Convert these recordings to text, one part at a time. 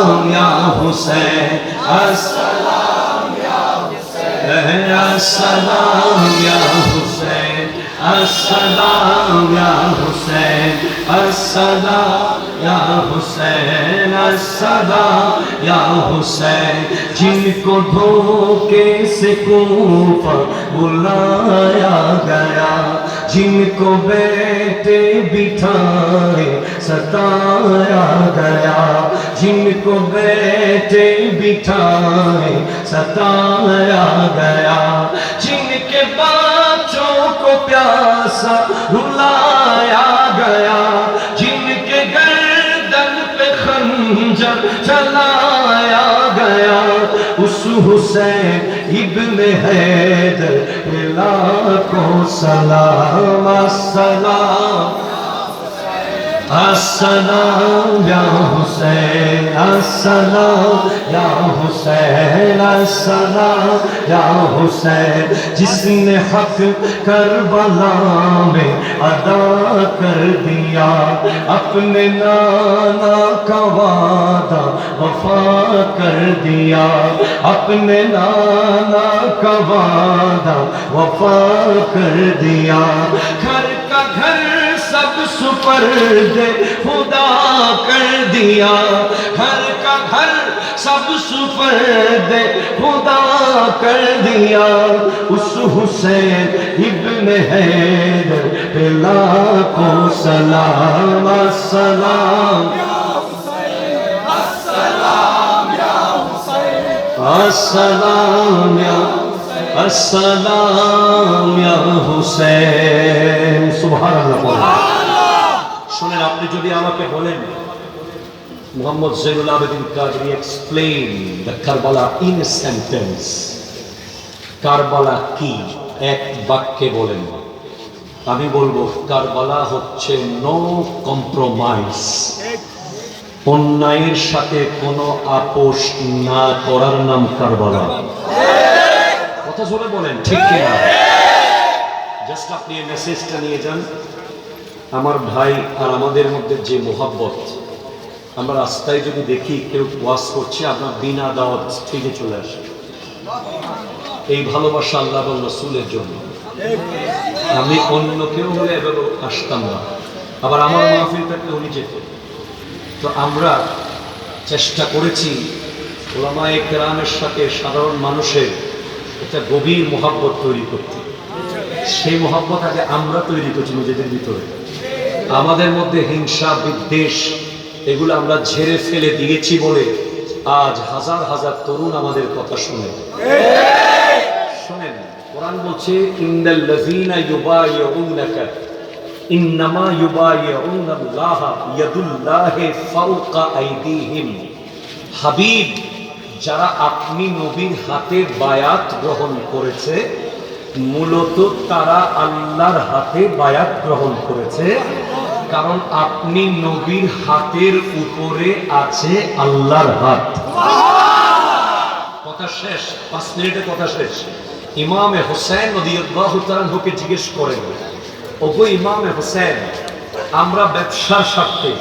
अस्सलाम या हुसैन, अस्सलाम या हुसैन, अस्सलाम या हुसैन, अस्सलाम या हुसैन, अस्सलाम या हुसैन, अस्सलाम या हुसैन। जिनको धोखे से कूफा बुलाया गया, जिनको बेटे बिठाए सताया गया, जिनको बेटे बिठाए सताया गया, जिनके बच्चों को प्यासा रुलाया गया, जिनके गर्दन पे खंजर चलाया गया, उस हुसैन इब्ने हैदर लाखों सलाम। अस्सलाम अस्सलाम या हुसैन, अस्सलाम या हुसैन, अस्सलाम या हुसैन। जिसने हक करबला में अदा कर दिया, अपने नाना का वादा वफा कर दिया, अपने नाना का वादा वफा कर दिया। घर का घर सब सुपर्दे खुदा कर दिया, घर का घर सब सुपर्दे खुदा कर दिया। उस हुसैन इब्ने हैदर पे लाखों सलाम। अस्सलाम अस्सलाम या हुसैन, अस्सलाम या अस्सलाम या हुसैन। सुबहानाल्लाह। শুনেন, আপনি যদি আমাকে বলেন Muhammad Zainul Abedin Qadri explain the Karbala in a sentence, Karbala কি এক বাক্যে বলেন, আমি বলবো কারবালা হচ্ছে নো কম্প্রোমাইজ, অন্যায়ের সাথে কোনো আপোষ না করার নাম কারবালা। কথা জোরে বলেন, ঠিক কিনা? জাস্ট আপনি এই মেসেজটা নিয়ে যান। আমার ভাই আর আমাদের মধ্যে যে মোহাব্বত, আমরা রাস্তায় যদি দেখি কেউ ওয়াজ করছে, আপনার বিনা দাওয়াত স্টেজে চলে আসে। এই ভালোবাসা আল্লাহ এবং রাসূলের জন্য। আমি অন্য কেউ হলে এভাবে আসতাম না। আবার আমার মাহফিলটা উনি যেত। তো আমরা চেষ্টা করেছি উলামায়ে কেরামের সাথে সাধারণ মানুষের একটা গভীর মোহাব্বত তৈরি করতে। সেই মোহাব্বত আগে আমরা তৈরি করছি নিজেদের ভিতরে। আমাদের মধ্যে হিংসা বিদ্বেষ এগুলো আমরা ঝেড়ে ফেলে দিয়েছি বলে আজ হাজার হাজার তরুণ আমাদের কথা শুনে। শুনেন, কোরআন বলছে ইন্নাল্লাযীনা ইউবাইয়ুনাকা ইন্নামা ইউবাইয়ুনাল্লাহা ইয়াদুল্লাহি ফাওকা আইদিহিম। হাবিব, যারা আপনি নবীর হাতে বায়াত গ্রহণ করেছে, মূলত তারা আল্লাহর হাতে বায়াত গ্রহণ করেছে, কারণ আপনি নবীর হাতের উপরে আছে আল্লাহর হাত। কথা শেষ, 5 মিনিটে কথা শেষ। ইমামে হোসেন রাদিয়াল্লাহু তাআলা কে জিজ্ঞেস করেন, ওগো ইমামে হোসেন, আমরা ব্যবসার স্বার্থে,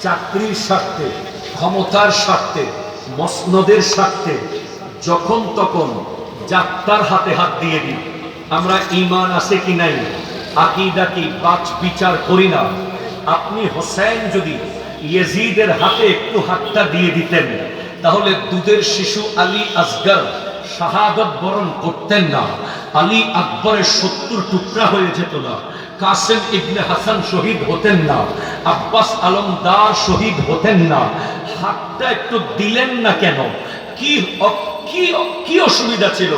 চাকরির স্বার্থে, ক্ষমতার স্বার্থে, মসনদের স্বার্থে যখন তখন যাত্রার হাতে হাত দিয়ে দিই, আমরা ঈমান আছে কি নাই, আকীদা কি, বাচ বিচার করি না। আপনি হোসেন যদি ইয়াজিদের হাতে একটু হাতটা দিয়ে দিতেন, তাহলে দুধের শিশু আলী আসগর শাহাদত বরণ করতেন না, আলী আকবরের 70 টুকরা হয়ে যেত না, কাসেম ইবনে হাসান শহীদ হতেন না, আব্বাস আলমদার শহীদ হতেন না। হাতটা একটু দিলেন না কেন? কি কি কি অসুবিধা ছিল?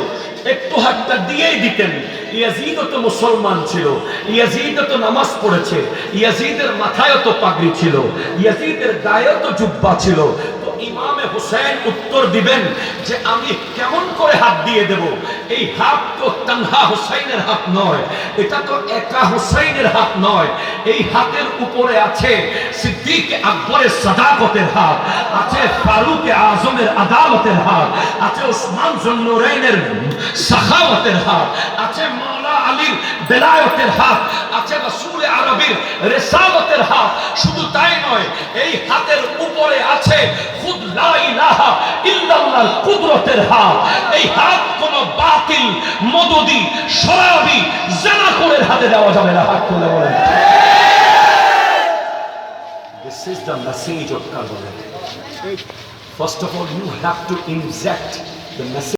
একটু হাতটা দিয়েই দিতেন। ইয়াজিদ তো মুসলমান ছিল, ইয়াজিদ তো নামাজ পড়েছে, ইয়াজিদের মাথায় তো পাগড়ি ছিল, ইয়াজিদের গায়ে তো জুব্বা ছিল। তো ইমামে হোসেন উত্তর দিবেন যে আমি কেমন করে হাত দিয়ে দেব? এই হাত তো তানহা হোসেনের হাত নয়, এটা তো একা হোসেনের হাত নয়। এই হাতের উপরে আছে সিদ্দিক আকবরের সাদাকতের হাত, আছে ফারুক আজমের আদালতের হাত, আছে ওসমান জুন্নুরাইনের সাখাওয়াতের হাত, আছে মাওলা আলীর বেলায়েতের হাত, আছে রাসূল আরবীর রিসালাতের হাত। শুধু তাই নয়, এই হাতের উপরে আছে খুদ লা ইলাহা ইল্লাল্লাহর কুদরতের হাত। এই হাত কোন বাতিল, মদদি, শরাবি, জানাখোরের হাতে দেওয়া যাবে না। হাত তুলে বলেন, this is the message of Karbala. First of all, you have to inject the message.